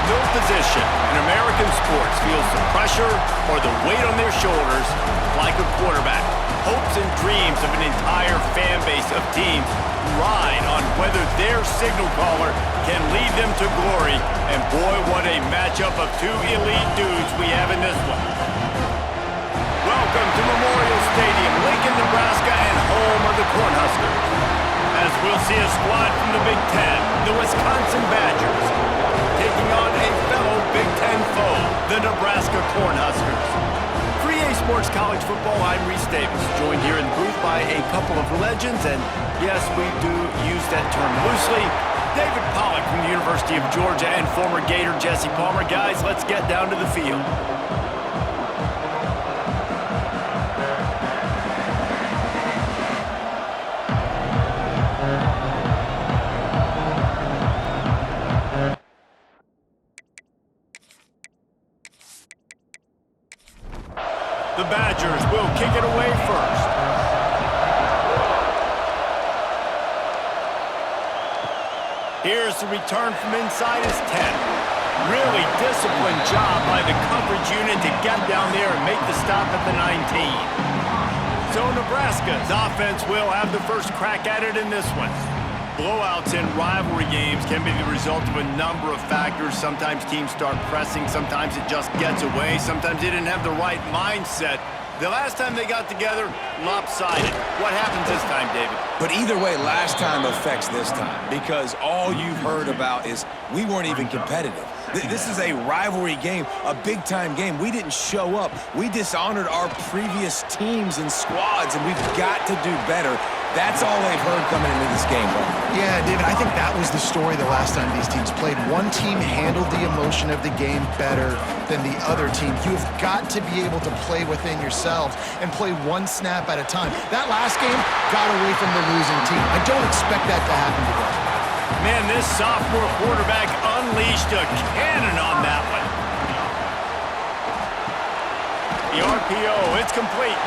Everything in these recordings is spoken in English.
No position in American sports feels the pressure or the weight on their shoulders like a quarterback. Hopes and dreams of an entire fan base of teams ride on whether their signal caller can lead them to glory. And boy, what a matchup of two elite dudes we have in this one. Welcome to Memorial Stadium, Lincoln, Nebraska, and home of the Cornhuskers. As we'll see a squad from the Big Ten, the Wisconsin Badgers, taking on a fellow Big Ten foe, the Nebraska Cornhuskers. 3A Sports College Football, I'm Reese Davis, joined here in the booth by a couple of legends, and yes, we do use that term loosely. David Pollack from the University of Georgia and former Gator Jesse Palmer. Guys, let's get down to the field. The Badgers will kick it away first. Here's the return from inside his 10. Really disciplined job by the coverage unit to get down there and make the stop at the 19. So Nebraska's offense will have the first crack at it in this one. Blowouts in rivalry games can be the result of a number of factors. Sometimes teams start pressing, sometimes it just gets away, sometimes they didn't have the right mindset. The last time they got together, lopsided. What happens this time, David? But either way, last time affects this time because all you've heard about is we weren't even competitive. This is a rivalry game, a big-time game. We didn't show up. We dishonored our previous teams and squads, and we've got to do better. That's all they've heard coming into this game, bro. Yeah, David, I think that was the story the last time these teams played. One team handled the emotion of the game better than the other team. You've got to be able to play within yourselves and play one snap at a time. That last game got away from the losing team. I don't expect that to happen today. Man, this sophomore quarterback unleashed a cannon on that one. The RPO, it's complete.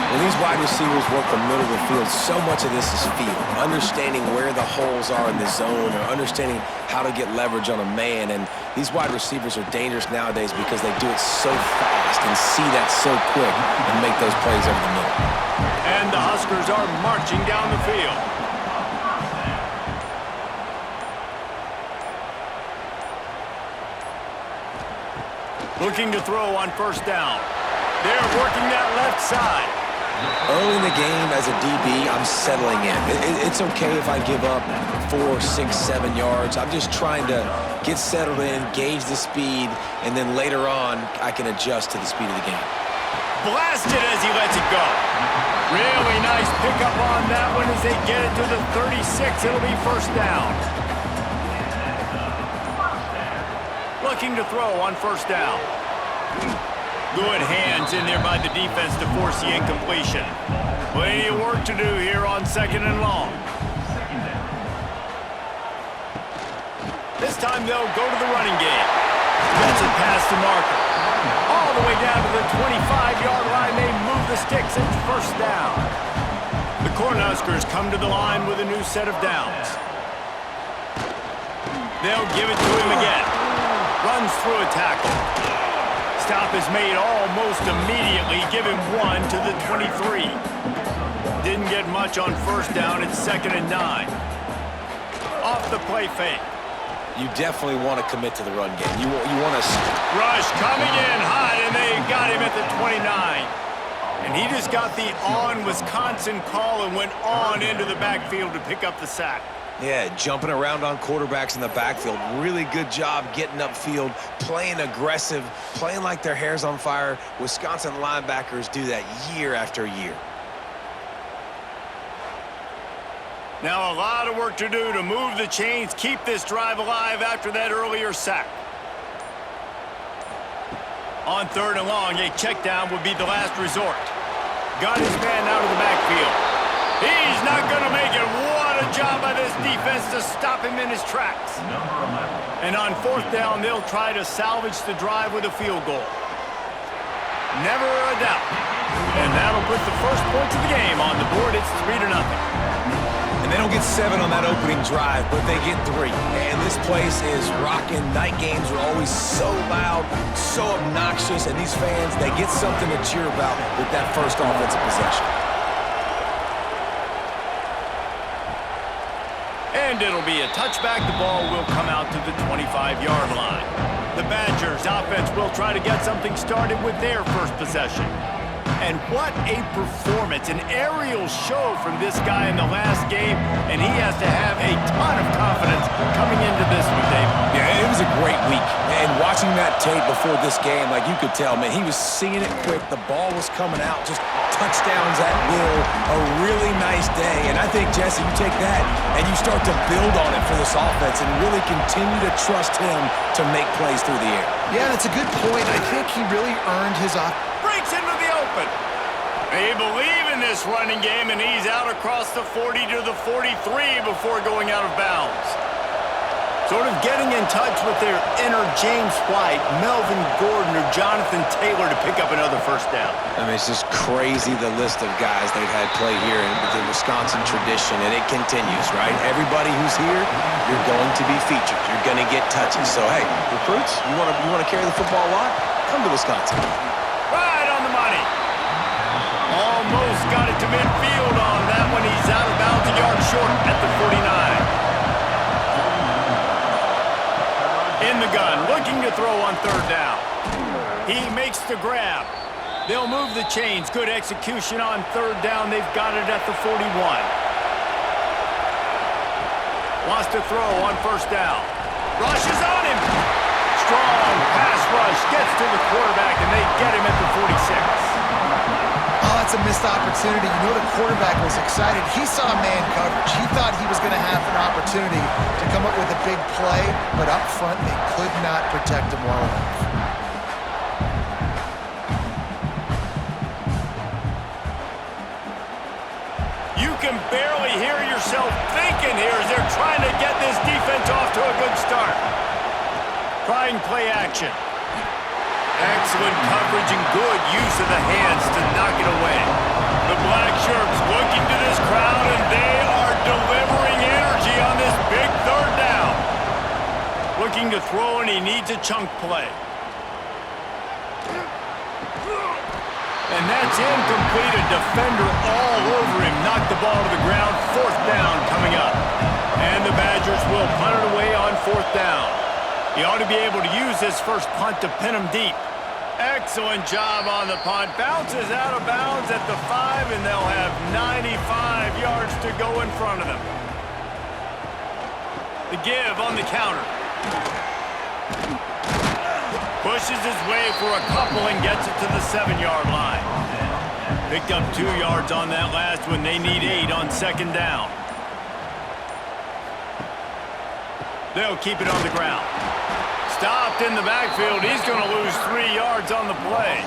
When these wide receivers work the middle of the field, so much of this is feel. Understanding where the holes are in the zone or understanding how to get leverage on a man. And these wide receivers are dangerous nowadays because they do it so fast and see that so quick and make those plays over the middle. And the Huskers are marching down the field. Looking to throw on first down. They're working that left side. Early in the game, as a DB, I'm settling in. It's okay if I give up 4, 6, 7 yards. I'm just trying to get settled in, gauge the speed, and then later on, I can adjust to the speed of the game. Blasted as he lets it go. Really nice pickup on that one as they get it to the 36. It'll be first down. Looking to throw on first down. Good hands in there by the defense to force the incompletion. Plenty of work to do here on second and long. This time they'll go to the running game. Gets it past the marker. All the way down to the 25-yard line. They move the sticks. It's first down. The Cornhuskers come to the line with a new set of downs. They'll give it to him again. Runs through a tackle. Stop is made almost immediately. Give him one to the 23. Didn't get much on first down. It's 2nd and 9. Off the play fake. You definitely want to commit to the run game. You want to... Rush coming in hot, and they got him at the 29. And he just got the on-Wisconsin call and went on into the backfield to pick up the sack. Yeah, jumping around on quarterbacks in the backfield. Really good job getting upfield, playing aggressive, playing like their hair's on fire. Wisconsin linebackers do that year after year. Now a lot of work to do to move the chains, keep this drive alive after that earlier sack. On 3rd and long, a check down would be the last resort. Got his man out of the backfield. He's not going to make it. What a job by this defense to stop him in his tracks. And on 4th down, they'll try to salvage the drive with a field goal. Never a doubt. And that'll put the first points of the game on the board. It's 3-0. And they don't get 7 on that opening drive, but they get 3. And this place is rocking. Night games are always so loud, so obnoxious, and these fans, they get something to cheer about with that first offensive possession. And it'll be a touchback. The ball will come out to the 25-yard line. The Badgers offense will try to get something started with their first possession. And what a performance, an aerial show from this guy in the last game, and he has to have a ton of confidence coming into this one, Dave. Yeah, it was a great week. And watching that tape before this game, like you could tell, man, he was seeing it quick. The ball was coming out, just touchdowns at will. A really nice day. And I think, Jesse, you take that and you start to build on it for this offense and really continue to trust him to make plays through the air. Yeah, that's a good point. I think he really earned his Breaks into the open. They believe in this running game, and he's out across the 40 to the 43 before going out of bounds. Sort of getting in touch with their inner James White, Melvin Gordon, or Jonathan Taylor to pick up another first down. I mean, it's just crazy, the list of guys they've had play here in the Wisconsin tradition, and it continues, right? Everybody who's here, you're going to be featured. You're going to get touches. So, hey, recruits, you want to carry the football a lot? Come to Wisconsin. Right on the money. Almost got it to midfield on that one. He's out of bounds, a yard short at the 49. In the gun, looking to throw on third down. He makes the grab. They'll move the chains. Good execution on third down. They've got it at the 41. Wants to throw on first down. Rush is on him. Strong pass rush. Gets to the quarterback, and they get him at the 46. Oh, that's a missed opportunity. You know the quarterback was excited. He saw man coverage. He thought he was going to have an opportunity to come up with a big play, but up front they could not protect him well enough. You can barely hear yourself thinking here as they're trying to get this defense off to a good start. Trying play action. Excellent coverage and good use of the hands to knock it away. The black shirts looking to this crowd, and they are delivering energy on this big third down. Looking to throw, and he needs a chunk play. And that's incomplete. A defender all over him. Knocked the ball to the ground. Fourth down coming up. And the Badgers will punt it away on fourth down. He ought to be able to use this first punt to pin him deep. Excellent job on the punt. Bounces out of bounds at the 5, and they'll have 95 yards to go in front of them. The give on the counter. Pushes his way for a couple and gets it to the 7-yard line. Picked up 2 yards on that last one. They need 8 on second down. They'll keep it on the ground. Stopped in the backfield. He's going to lose 3 yards on the play.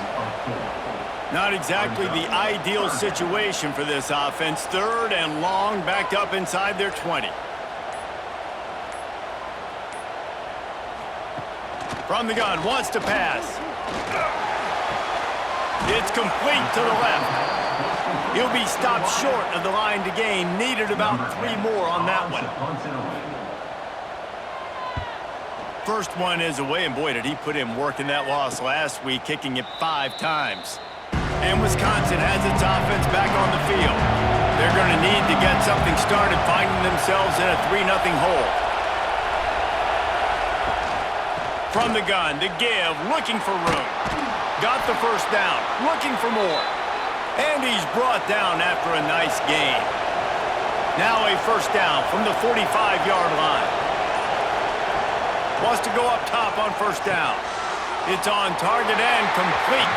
Not exactly the ideal situation for this offense. Third and long, backed up inside their 20. From the gun, wants to pass. It's complete to the left. He'll be stopped short of the line to gain. Needed about 3 more on that one. First one is away, and boy, did he put in work in that loss last week, kicking it 5 times. And Wisconsin has its offense back on the field. They're going to need to get something started, finding themselves in a 3-0 hole. From the gun, the give, looking for room. Got the first down, looking for more. And he's brought down after a nice gain. Now a first down from the 45-yard line. Wants to go up top on first down. It's on target and complete.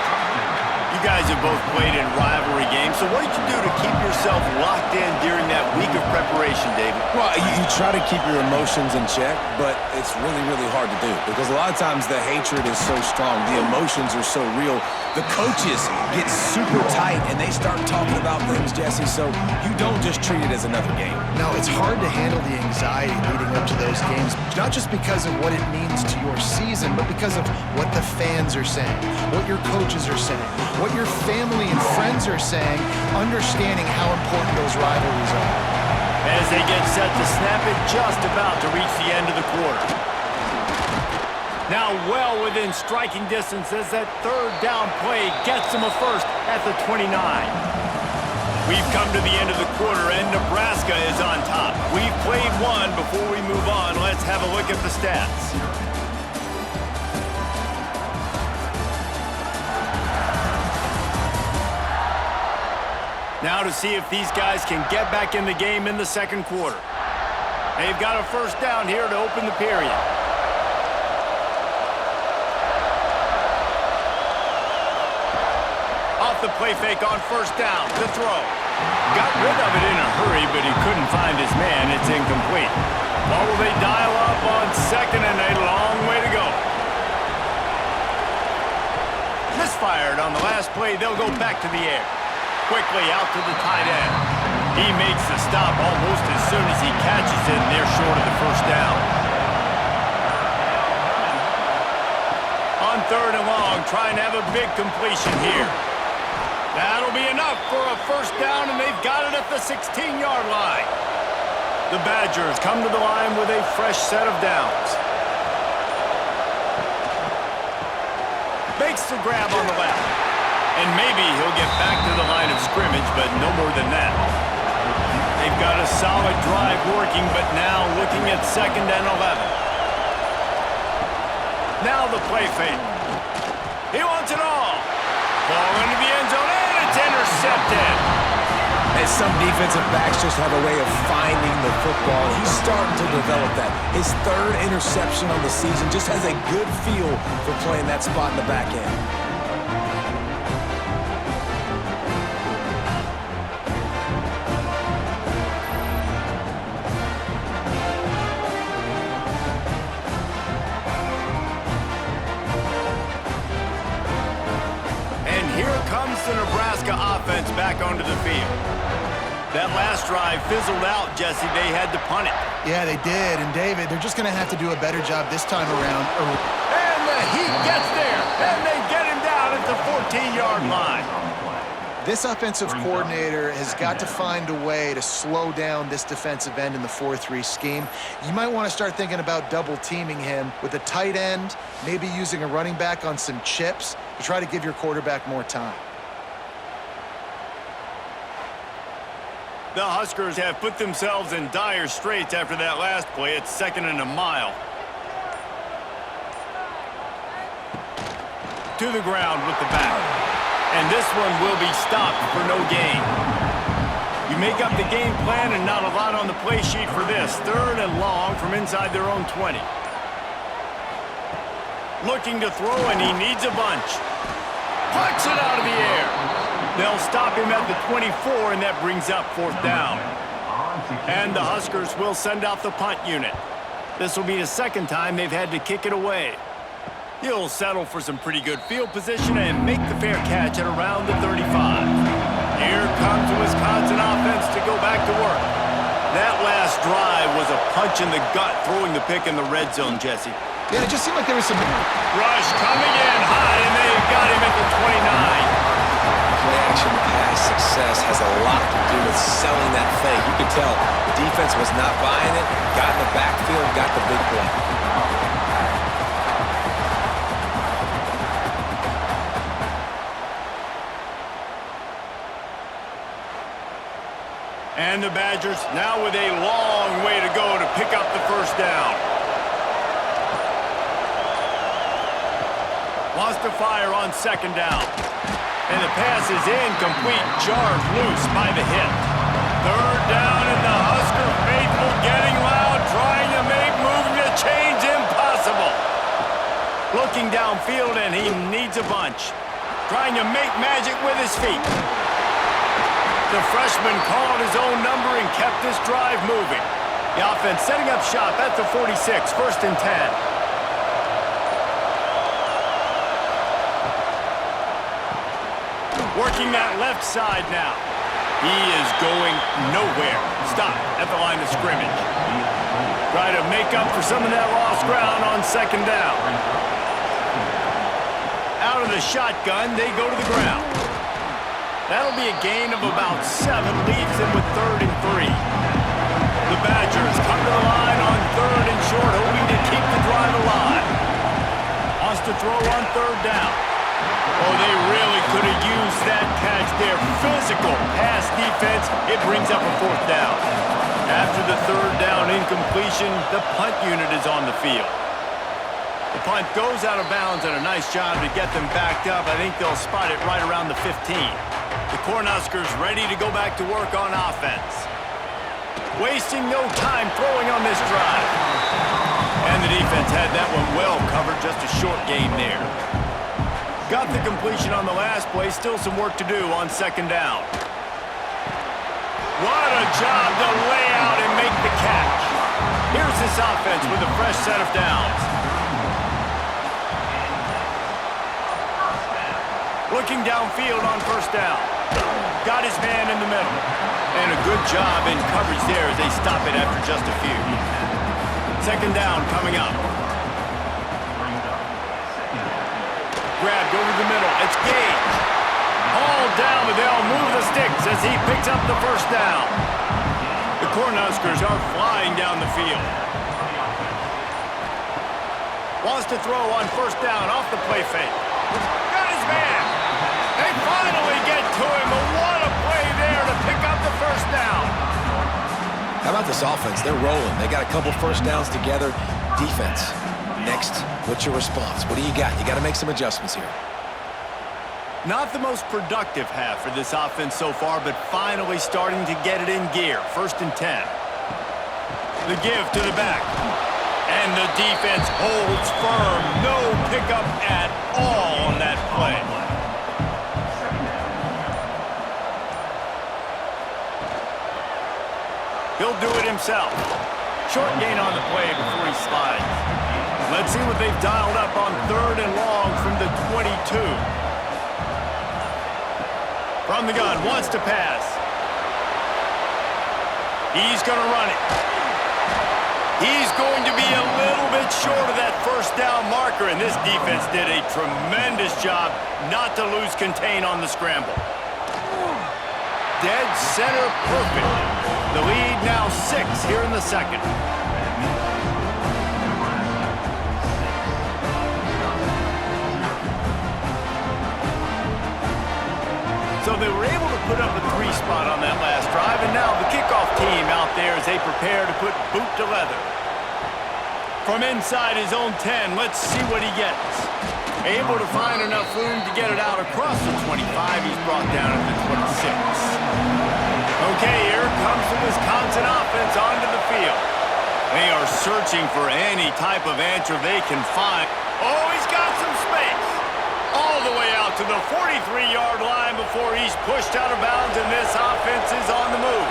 You guys have both played in rivalry games, so what did you do to keep yourself locked in during that week of preparation, David? Well, you try to keep your emotions in check, but it's really, really hard to do because a lot of times the hatred is so strong. The emotions are so real. The coaches get super tight, and they start talking about things, Jesse, so you don't just treat it as another game. No, it's hard to handle the anxiety leading up to those games, not just because of what it means to your season, but because of what the fans are saying, what your coaches are saying, what your family and friends are saying, understanding how important those rivalries are. as they get set to snap it just about to reach the end of the quarter. Now well within striking distance as that third down play gets them a first at the 29. We've come to the end of the quarter, and Nebraska is on top. We've played one. Before we move on, let's have a look at the stats. Now to see if these guys can get back in the game in the second quarter. They've got a first down here to open the period. Off the play fake on first down, the throw. Got rid of it in a hurry, but he couldn't find his man. It's incomplete. Or will they dial up on second and a long way to go? Misfired on the last play. They'll go back to the air. Quickly out to the tight end. He makes the stop almost as soon as he catches it, and they're short of the first down. On third and long, trying to have a big completion here. That'll be enough for a first down, and they've got it at the 16-yard line. The Badgers come to the line with a fresh set of downs. Makes the grab on the left. And maybe he'll get back to the line of scrimmage, but no more than that. They've got a solid drive working, but now looking at second and 11. Now the play fake. He wants it all. Ball into the end zone, and it's intercepted. And some defensive backs just have a way of finding the football. He's starting to develop that. His third interception on the season just has a good feel for playing that spot in the back end. The Nebraska offense back onto the field. That last drive fizzled out, Jesse. They had to punt it. Yeah, they did. And, David, they're just going to have to do a better job this time around. And the Heat gets there, and they get him down at the 14-yard line. This offensive coordinator has got to find a way to slow down this defensive end in the 4-3 scheme. You might want to start thinking about double-teaming him with a tight end, maybe using a running back on some chips to try to give your quarterback more time. The Huskers have put themselves in dire straits after that last play. It's second and a mile. To the ground with the back. And this one will be stopped for no gain. You make up the game plan and not a lot on the play sheet for this. Third and long from inside their own 20. Looking to throw, and he needs a bunch. Puts it out of the air. They'll stop him at the 24, and that brings up fourth down. And the Huskers will send out the punt unit. This will be the second time they've had to kick it away. He'll settle for some pretty good field position and make the fair catch at around the 35. Here comes the Wisconsin offense to go back to work. That last drive was a punch in the gut, throwing the pick in the red zone, Jesse. Yeah, it just seemed like there was some... Rush coming in high, and they've got him at the 29. Play-action pass success has a lot to do with selling that fake. You could tell the defense was not buying it, got in the backfield, got the big play. And the Badgers now with a long way to go to pick up the first down. Wants to fire on second down. And the pass is incomplete, jarred loose by the hit. Third down, and the Husker faithful getting loud, trying to make moving the chains impossible. Looking downfield, and he needs a bunch. Trying to make magic with his feet. The freshman called his own number and kept this drive moving. The offense setting up shop at the 46, first and 10. Working that left side now. He is going nowhere. Stop at the line of scrimmage. Try to make up for some of that lost ground on second down. Out of the shotgun, they go to the ground. That'll be a gain of about 7, leaves them with third and 3. The Badgers come to the line on 3rd and short, hoping to keep the drive alive. Wants to throw on 3rd down. Oh, they really could have used that catch there. Physical pass defense. It brings up a 4th down. After the 3rd down incompletion, the punt unit is on the field. The punt goes out of bounds, and a nice job to get them backed up. I think they'll spot it right around the 15. The Cornhuskers ready to go back to work on offense. Wasting no time throwing on this drive. And the defense had that one well covered, just a short gain there. Got the completion on the last play, still some work to do on 2nd down. What a job to lay out and make the catch. Here's this offense with a fresh set of downs. Looking downfield on 1st down. Got his man in the middle. And a good job in coverage there as they stop it after just a few. 2nd down coming up. Grabbed over the middle. It's Gage. All down, but they'll move the sticks as he picks up the 1st down. The Cornhuskers are flying down the field. Wants to throw on 1st down off the play fake. Got his man. They finally get to him, but what a play there to pick up the 1st down. How about this offense? They're rolling. They got a couple 1st downs together. Defense. Next, what's your response? What do you got? You got to make some adjustments here. Not the most productive half for this offense so far, but finally starting to get it in gear. 1st and 10. The give to the back. And the defense holds firm. No pickup at all on that play. He'll do it himself. Short gain on the play before he slides. Let's see what they've dialed up on 3rd and long from the 22. From the gun, wants to pass. He's going to run it. He's going to be a little bit short of that 1st down marker, and this defense did a tremendous job not to lose contain on the scramble. Dead center perfect. The lead now 6 here in the 2nd. So they were able to put up a 3 spot on that last drive, and now the kickoff team out there as they prepare to put boot to leather. From inside his own 10, let's see what he gets. Able to find enough room to get it out across the 25. He's brought down at the 26. Okay, here comes the Wisconsin offense onto the field. They are searching for any type of answer they can find. Oh, he's got some space. All the way out to the 43-yard line before he's pushed out of bounds, and this offense is on the move.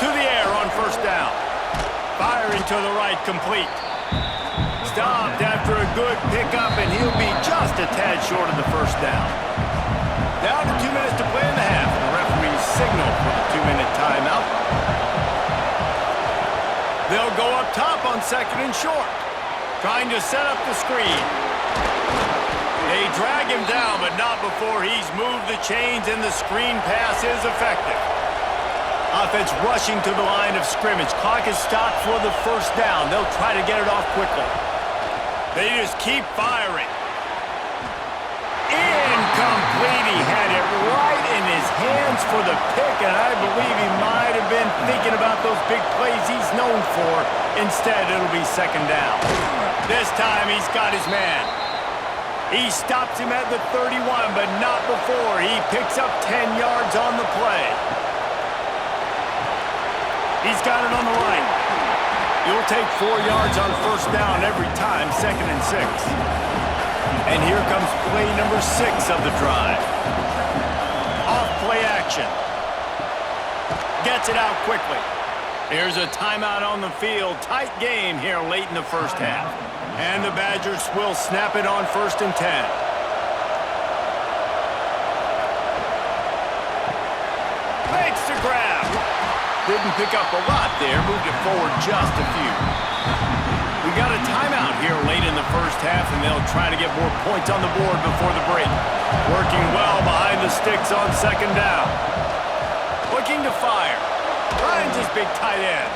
To the air on 1st down. Firing to the right, complete. Stopped after a good pickup, and he'll be just a tad short of the 1st down. Down to 2 minutes to play in the half. The referee's signal for the 2-minute timeout. They'll go up top on 2nd and short. Trying to set up the screen. They drag him down, but not before he's moved the chains, and the screen pass is effective. Offense rushing to the line of scrimmage. Clock is stopped for the 1st down. They'll try to get it off quickly. They just keep firing. Incomplete. He had it right in his hands for the pick, and I believe he might have been thinking about those big plays he's known for. Instead, it'll be 2nd down. This time, he's got his man. He stops him at the 31, but not before he picks up 10 yards on the play. He's got it on the right. You'll take 4 yards on 1st down every time, 2nd and 6. And here comes play number 6 of the drive. Off play action. Gets it out quickly. Here's a timeout on the field. Tight game here late in the 1st half. And the Badgers will snap it on 1st and 10. Makes the grab. Didn't pick up a lot there. Moved it forward just a few. We got a timeout here late in the 1st half, and they'll try to get more points on the board before the break. Working well behind the sticks on 2nd down. Looking to big tight end.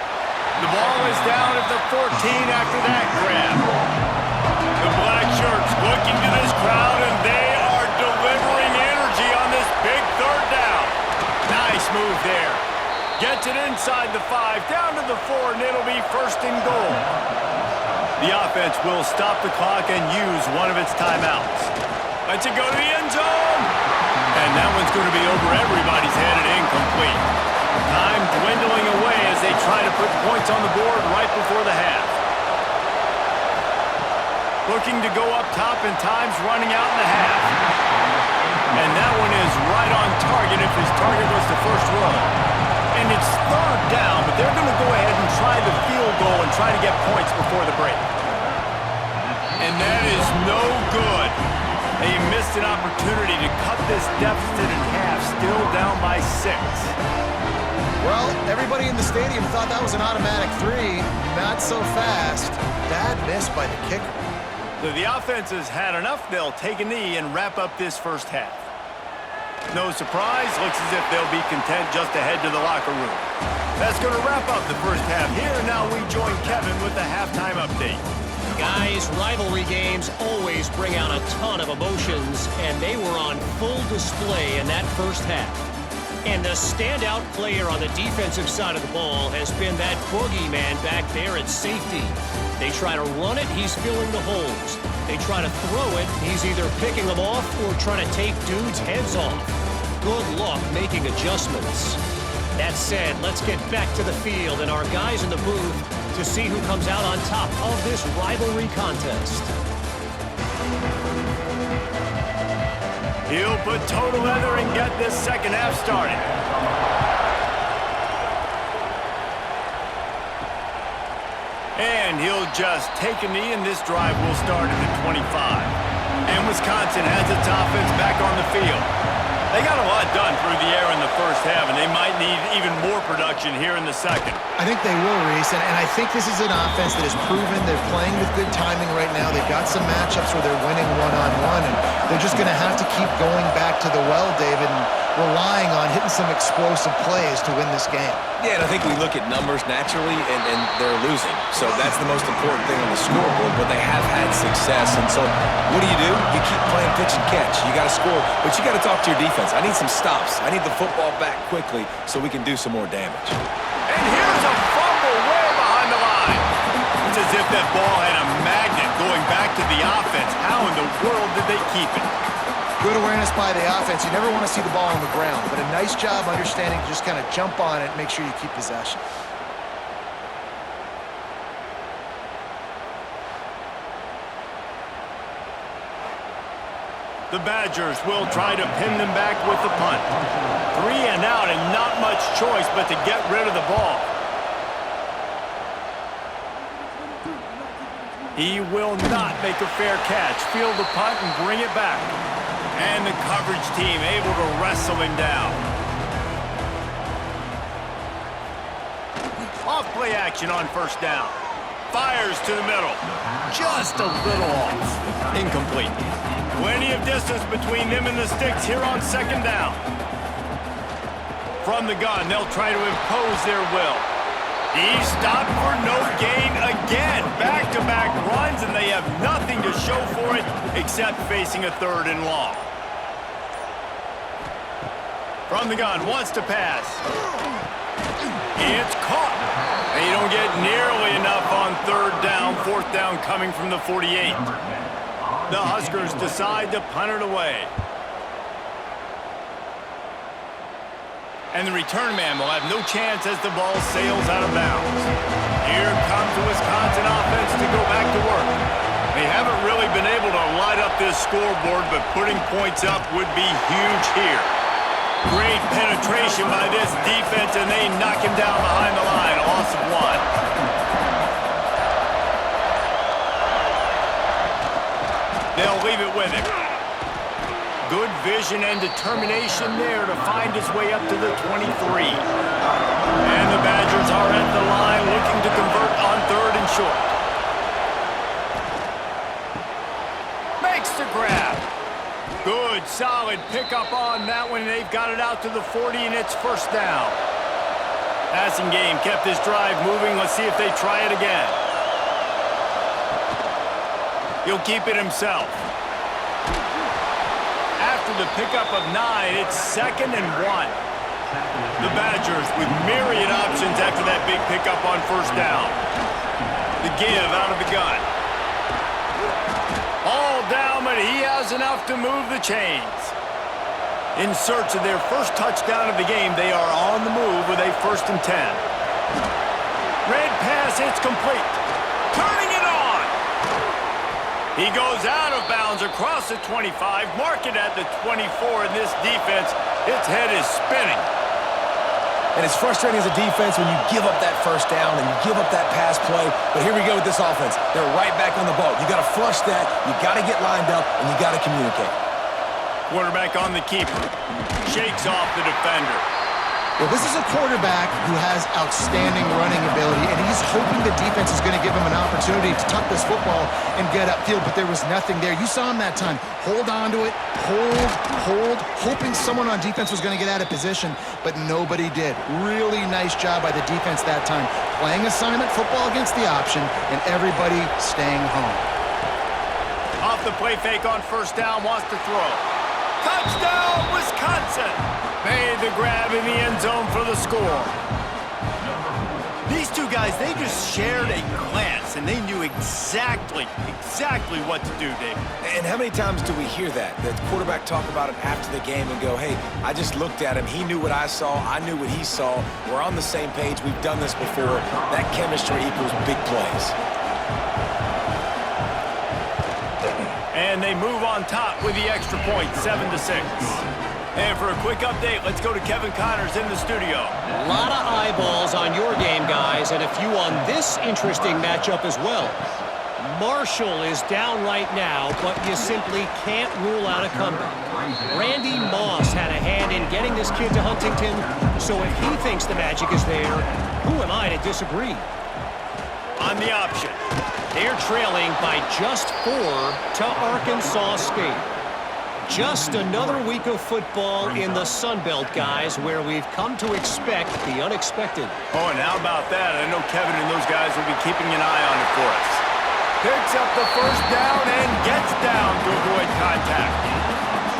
The ball is down at the 14 after that grab. The black shirts looking to this crowd, and they are delivering energy on this big third down. Nice move there. Gets it inside the 5, down to the 4, and it'll be first and goal. The offense will stop the clock and use one of its timeouts. Lets it go to the end zone. And that one's going to be over everybody's head and incomplete. Time dwindling away as they try to put points on the board right before the half. Looking to go up top, and time's running out in the half. And that one is right on target if his target was the first row. And it's third down, but they're going to go ahead and try the field goal and try to get points before the break. And that is no good. They missed an opportunity to cut this deficit in half, still down by 6. Well, everybody in the stadium thought that was an automatic 3. Not so fast. Bad miss by the kicker. So the offense has had enough. They'll take a knee and wrap up this first half. No surprise, looks as if they'll be content just to head to the locker room. That's going to wrap up the first half here. Now we join Kevin with the halftime update. Guys, rivalry games always bring out a ton of emotions, and they were on full display in that first half. And the standout player on the defensive side of the ball has been that boogeyman back there at safety. They try to run it, he's filling the holes. They try to throw it, he's either picking them off or trying to take dudes' heads off. Good luck making adjustments. That said, let's get back to the field and our guys in the booth to see who comes out on top of this rivalry contest. He'll put total leather and get this second half started. And he'll just take a knee, and this drive will start at the 25. And Wisconsin has its offense back on the field. They got a lot done through the air in the first half, and they might need even more production here in the second. I think they will, Reese, and I think this is an offense that has proven they're playing with good timing right now. They've got some matchups where they're winning one-on-one, and they're just going to have to keep going back to the well, David, and relying on hitting some explosive plays to win this game. Yeah, and I think we look at numbers naturally, and they're losing. So that's the most important thing on the scoreboard, but they have had success. And so what do? You keep playing pitch and catch. You got to score, but you got to talk to your defense. I need some stops. I need the football back quickly so we can do some more damage. And here's a fumble way behind the line. It's as if that ball had a magnet going back to the offense. How in the world did they keep it? Good awareness by the offense. You never want to see the ball on the ground, but a nice job understanding to just kind of jump on it and make sure you keep possession. The Badgers will try to pin them back with the punt. 3 and out, and not much choice but to get rid of the ball. He will not make a fair catch. Field the punt and bring it back. And the coverage team able to wrestle him down. Off play action on first down. Fires to the middle. Just a little off. Incomplete. Plenty of distance between them and the sticks here on second down. From the gun, they'll try to impose their will. He's stopped for no gain again. Back-to-back runs, and they have nothing to show for it except facing a third and long. From the gun, wants to pass. It's caught. They don't get nearly enough on third down. Fourth down coming from the 48. The Huskers decide to punt it away. And the return man will have no chance as the ball sails out of bounds. Here comes the Wisconsin offense to go back to work. They haven't really been able to light up this scoreboard, but putting points up would be huge here. Great penetration by this defense, and they knock him down behind the line. A loss of 1. They'll leave it with him. Good vision and determination there to find his way up to the 23. And the Badgers are at the line looking to convert on third and short. Makes the grab. Good, solid pickup on that one. They've got it out to the 40, and it's first down. Passing game kept this drive moving. Let's see if they try it again. He'll keep it himself. After the pickup of 9, it's 2nd and 1. The Badgers with myriad options after that big pickup on first down. The give out of the gun. All down, but he has enough to move the chains. In search of their first touchdown of the game, they are on the move with a 1st and 10. Red pass, it's complete. Turning it on. He goes out of bounds across the 25, mark it at the 24 in this defense. Its head is spinning. And it's frustrating as a defense when you give up that first down and you give up that pass play. But here we go with this offense. They're right back on the ball. You got to flush that, you got to get lined up, and you got to communicate. Quarterback on the keeper. Shakes off the defender. Well, this is a quarterback who has outstanding running ability, and he's hoping the defense is going to give him an opportunity to tuck this football and get upfield, but there was nothing there. You saw him that time. Hold on to it, hold, hoping someone on defense was going to get out of position, but nobody did. Really nice job by the defense that time. Playing assignment football against the option, and everybody staying home. Off the play fake on first down, wants to throw. Touchdown, Wisconsin! Made the grab in the end zone for the score. These two guys, they just shared a glance, and they knew exactly what to do, Dave. And how many times do we hear that? The quarterback talk about it after the game and go, hey, I just looked at him. He knew what I saw. I knew what he saw. We're on the same page. We've done this before. That chemistry equals big plays. And they move on top with the extra point, 7-6. And for a quick update, let's go to Kevin Connors in the studio. A lot of eyeballs on your game, guys, and a few on this interesting matchup as well. Marshall is down right now, but you simply can't rule out a comeback. Randy Moss had a hand in getting this kid to Huntington, so if he thinks the magic is there, who am I to disagree? On the option. They're trailing by just 4 to Arkansas State. Just another week of football in the Sun Belt, guys, where we've come to expect the unexpected. Oh, and how about that? I know Kevin and those guys will be keeping an eye on it for us. Picks up the first down and gets down to avoid contact.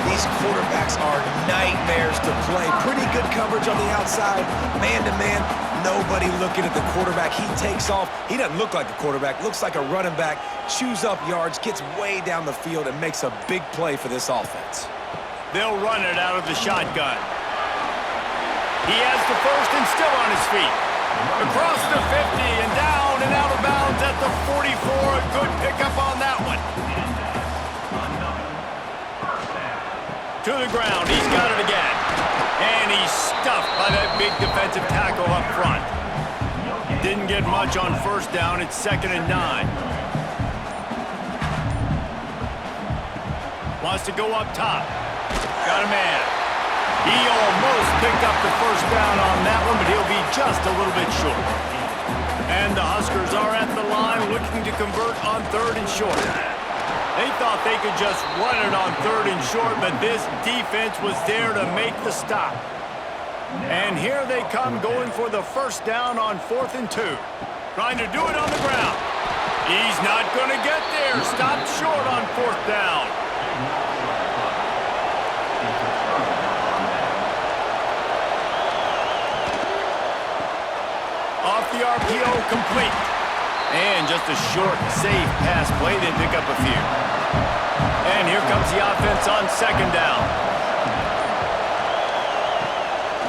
These quarterbacks are nightmares to play. Pretty good coverage on the outside, man-to-man. Nobody looking at the quarterback. He takes off. He doesn't look like a quarterback. Looks like a running back. Chews up yards, gets way down the field, and makes a big play for this offense. They'll run it out of the shotgun. He has the first and still on his feet. Across the 50 and down and out of bounds at the 44. A good pickup on that one. To the ground. He's got it again. And he's stuffed by that big defensive tackle up front. Didn't get much on first down. It's 2nd and 9. Wants to go up top. Got a man. He almost picked up the first down on that one, but he'll be just a little bit short. And the Huskers are at the line looking to convert on 3rd and short. They thought they could just run it on 3rd and short, but this defense was there to make the stop. And here they come going for the first down on 4th and 2. Trying to do it on the ground. He's not going to get there. Stopped short on 4th down. Off the RPO, complete. And just a short, safe pass play. They pick up a few. And here comes the offense on 2nd down.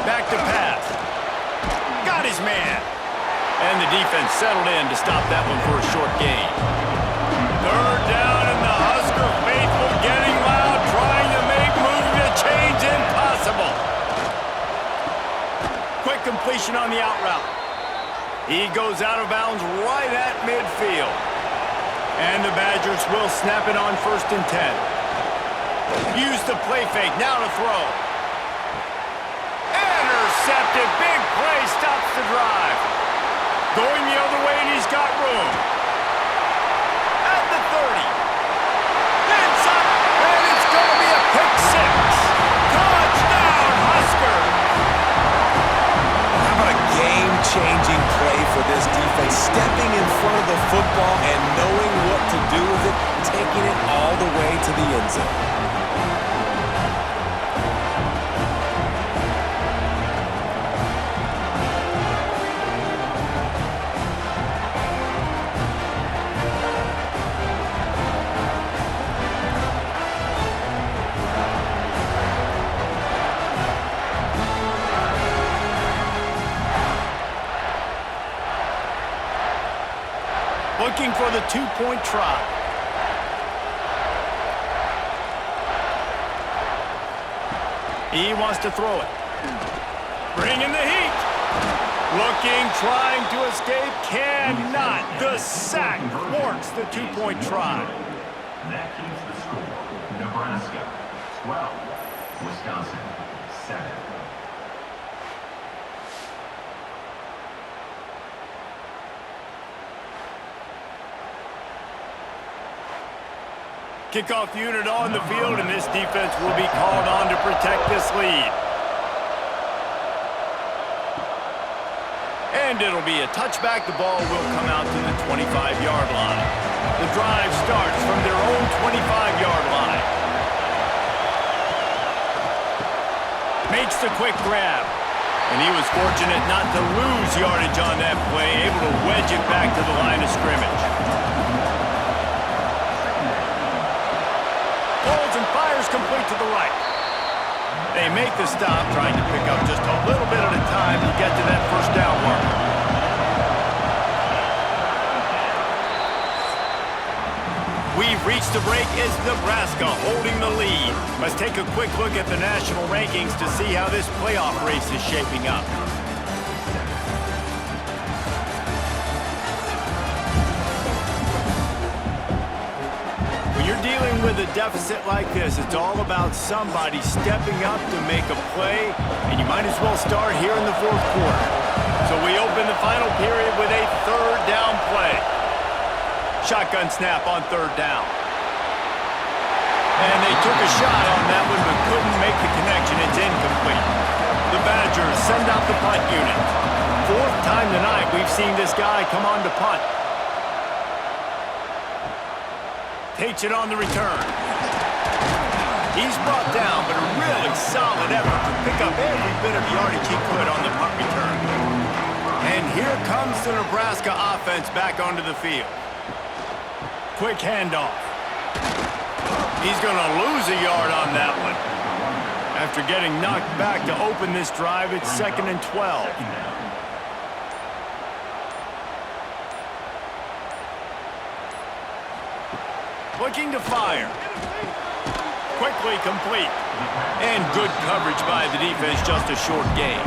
Back to pass. Got his man. And the defense settled in to stop that one for a short gain. 3rd down, and the Husker faithful getting loud, trying to make moving the chains impossible. Quick completion on the out route. He goes out of bounds right at midfield. And the Badgers will snap it on 1st and 10. Use the play fake, now to throw. Intercepted, big play, stops the drive. Going the other way, and he's got room. At the 30. It's up, and it's going to be a pick 6. Touchdown, Huskers! How about a game stepping in front of the football and knowing what to do with it, taking it all the way to the end zone. Looking for the two-point try. He wants to throw it. Bringing the heat. Looking, trying to escape, cannot. The sack thwarts the two-point try. That keeps the score. Nebraska 12, Wisconsin 7. Kickoff unit on the field, and this defense will be called on to protect this lead. And it'll be a touchback. The ball will come out to the 25-yard line. The drive starts from their own 25-yard line. Makes the quick grab. And he was fortunate not to lose yardage on that play, able to wedge it back to the line of scrimmage. Holds and fires complete to the right. They make the stop, trying to pick up just a little bit at a time to get to that first down marker. We've reached the break as Nebraska holding the lead. Let's take a quick look at the national rankings to see how this playoff race is shaping up. You're dealing with a deficit like this. It's all about somebody stepping up to make a play, and you might as well start here in the fourth quarter. So we open the final period with a third down play. Shotgun snap on third down. And they took a shot on that one, but couldn't make the connection. It's incomplete. The Badgers send out the punt unit. Fourth time tonight we've seen this guy come on to punt. Takes it on the return. He's brought down, but a really solid effort to pick up every bit of yardage he could on the punt return. And here comes the Nebraska offense back onto the field. Quick handoff. He's going to lose a yard on that one. After getting knocked back to open this drive, it's 2nd and 12. Looking to fire. Quickly complete. And good coverage by the defense, just a short gain.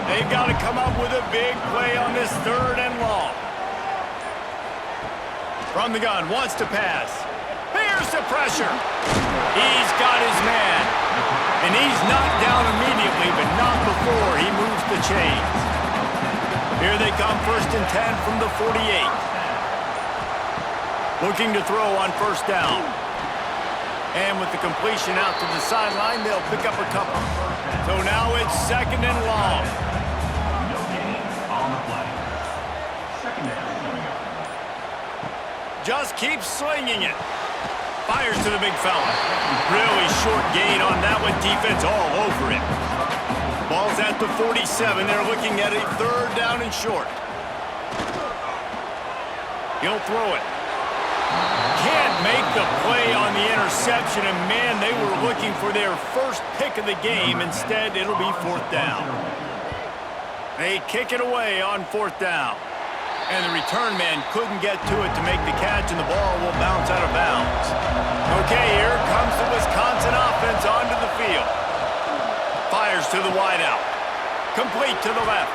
They've got to come up with a big play on this third and long. From the gun, wants to pass. Here's the pressure. He's got his man. And he's knocked down immediately, but not before he moves the chains. Here they come, 1st and 10 from the 48. Looking to throw on first down. And with the completion out to the sideline, they'll pick up a couple. So now it's 2nd and long. No gain on the play. 2nd down coming up. Just keeps slinging it. Fires to the big fella. Really short gain on that one. Defense all over it. Ball's at the 47. They're looking at a third down and short. He'll throw it. Can't make the play on the interception, and man, they were looking for their first pick of the game. Instead, it'll be 4th down. They kick it away on 4th down. And the return man couldn't get to it to make the catch, and the ball will bounce out of bounds. Okay, here comes the Wisconsin offense onto the field. Fires to the wideout. Complete to the left.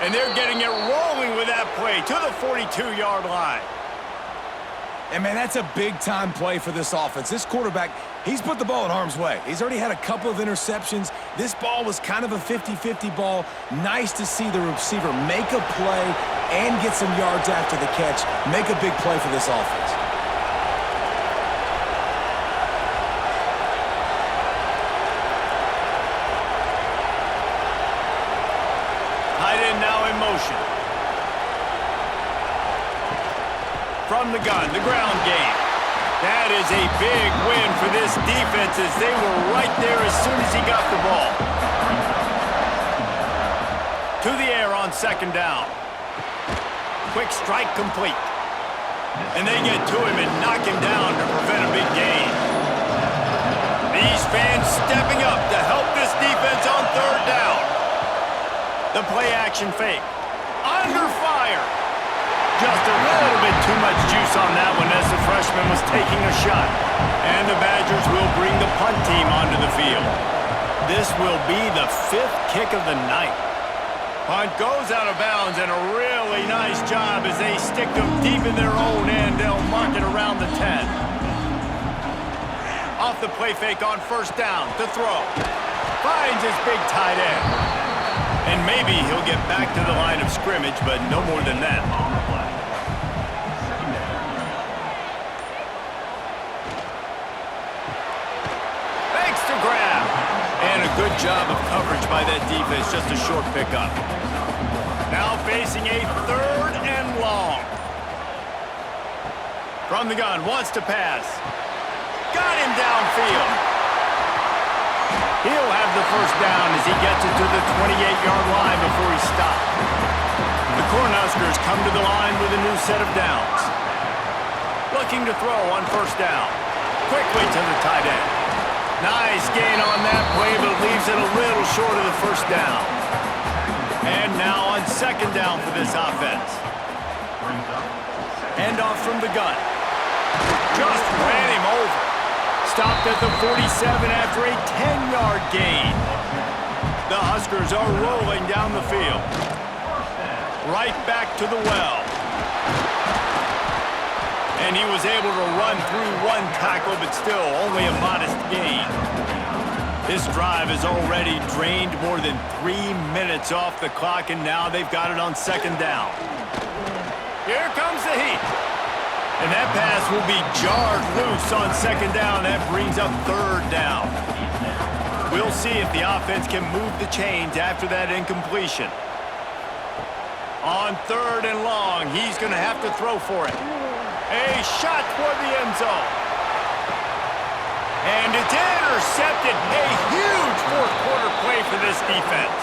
And they're getting it rolling with that play to the 42-yard line. And, man, that's a big-time play for this offense. This quarterback, he's put the ball in harm's way. He's already had a couple of interceptions. This ball was kind of a 50-50 ball. Nice to see the receiver make a play and get some yards after the catch. Make a big play for this offense. Tight end now in motion. From the gun, the ground game. That is a big win for this defense as they were right there as soon as he got the ball. To the air on second down. Quick strike complete. And they get to him and knock him down to prevent a big gain. These fans stepping up to help this defense on third down. The play action fake. Under fire. Just a little bit too much juice on that one as the freshman was taking a shot. And the Badgers will bring the punt team onto the field. This will be the 5th kick of the night. Punt goes out of bounds, and a really nice job as they stick them deep in their own end. They'll mark it around the 10. Off the play fake on first down to throw. Finds his big tight end. And maybe he'll get back to the line of scrimmage, but no more than that. Thanks to grab. And a good job of coverage by that defense, just a short pickup. Now facing a 3rd and long. From the gun, wants to pass. Got him downfield. He'll have the first down as he gets it to the 28-yard line before he stopped. The Cornhuskers come to the line with a new set of downs. Looking to throw on first down. Quickly to the tight end. Nice gain on that play, but leaves it a little short of the first down. And now on second down for this offense. Handoff from the gun. Just ran him over. Stopped at the 47 after a 10-yard gain. The Huskers are rolling down the field. Right back to the well. And he was able to run through one tackle, but still only a modest gain. This drive has already drained more than 3 minutes off the clock, and now they've got it on second down. Here comes the heat. And that pass will be jarred loose on second down. That brings up third down. We'll see if the offense can move the chains after that incompletion. On third and long, he's going to have to throw for it. A shot toward the end zone. And it's intercepted. A huge fourth-quarter play for this defense.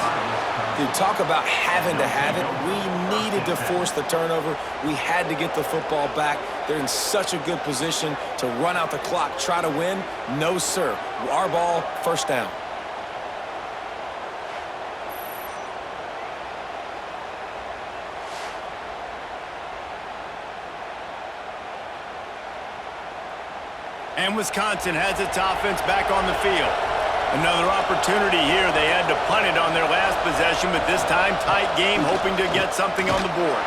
Dude, talk about having to have it. We needed to force the turnover. We had to get the football back. They're in such a good position to run out the clock, try to win. No, sir. Our ball, first down. And Wisconsin has its offense back on the field. Another opportunity here. They had to punt it on their last possession, but this time tight game, hoping to get something on the board.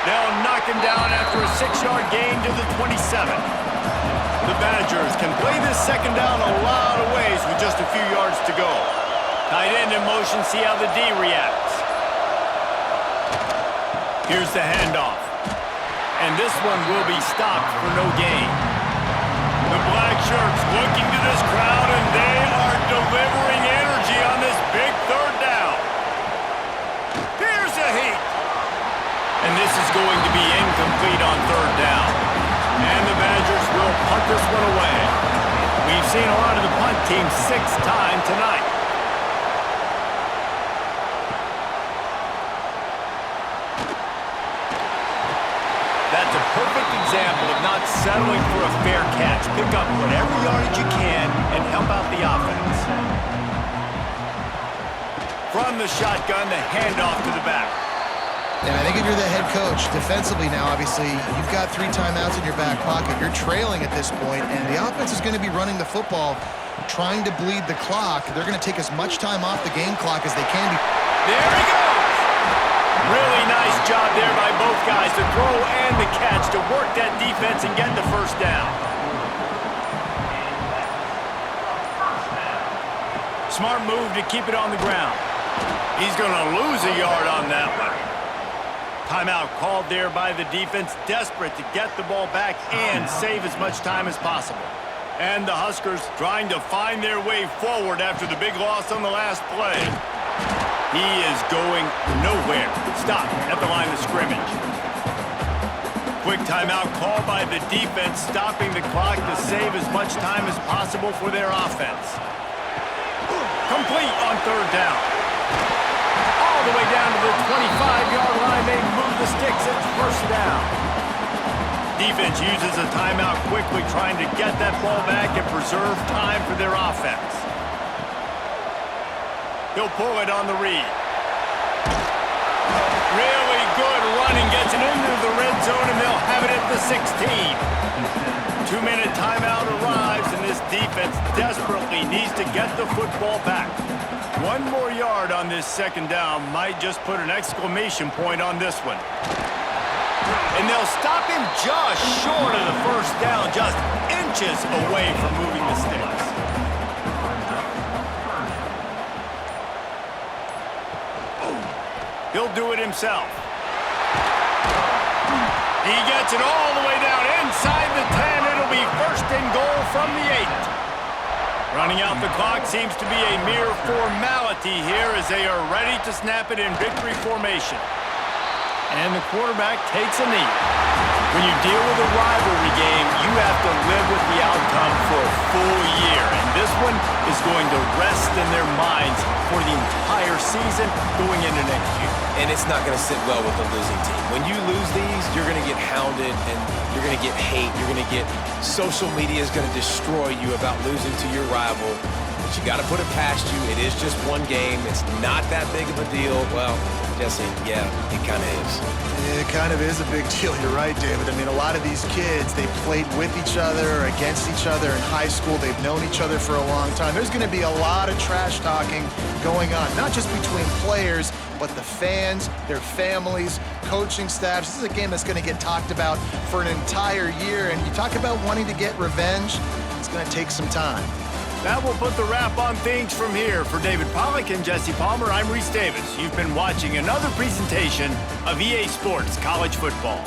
They'll knock him down after a 6-yard gain to the 27. The Badgers can play this second down a lot of ways with just a few yards to go. Tight end in motion, see how the D reacts. Here's the handoff. And this one will be stopped for no gain. The black shirts looking to this crowd, and they are delivering energy on this big third down. Here's a heat. And this is going to be incomplete on third down. And the Badgers will punt this one away. We've seen a lot of the punt team 6 times tonight. That's a perfect example of not settling for a fair catch. Pick up whatever yardage you can and help out the offense. From the shotgun, the handoff to the back. And I think if you're the head coach, defensively now, obviously, you've got 3 timeouts in your back pocket. You're trailing at this point, and the offense is going to be running the football, trying to bleed the clock. They're going to take as much time off the game clock as they can. There he goes! Really nice job there by both guys, the throw and the catch, to work that defense and get the first down. Smart move to keep it on the ground. He's going to lose a yard on that one. Timeout called there by the defense, desperate to get the ball back and save as much time as possible. And the Huskers trying to find their way forward after the big loss on the last play. He is going nowhere. Stop at the line of scrimmage. Quick timeout called by the defense, stopping the clock to save as much time as possible for their offense. Complete on third down. All the way down to the 25-yard line. They move the sticks. It's first down. Defense uses a timeout quickly, trying to get that ball back and preserve time for their offense. He'll pull it on the read. Really good running, gets it into the red zone, and they'll have it at the 16. 2-minute timeout arrives, and this defense desperately needs to get the football back. One more yard on this second down might just put an exclamation point on this one. And they'll stop him just short of the first down, just inches away from moving the sticks. He'll do it himself. He gets it all the way down inside the 10. It'll be first and goal from the 8. Running out the clock seems to be a mere formality here as they are ready to snap it in victory formation. And the quarterback takes a knee. When you deal with a rivalry game, you have to live with the outcome for a full year. And this one is going to rest in their minds for the entire season going into next year. And it's not going to sit well with the losing team. When you lose these, you're going to get hounded and you're going to get hate. You're going to get social media is going to destroy you about losing to your rival. But you got to put it past you. It is just one game. It's not that big of a deal. Well, Jesse, yeah, it kind of is. It kind of is a big deal. You're right, David. I mean, a lot of these kids, they played with each other or against each other in high school. They've known each other for a long time. There's going to be a lot of trash talking going on, not just between players, but the fans, their families, coaching staffs. This is a game that's going to get talked about for an entire year. And you talk about wanting to get revenge, it's going to take some time. That will put the wrap on things from here. For David Pollack and Jesse Palmer, I'm Reese Davis. You've been watching another presentation of EA Sports College Football.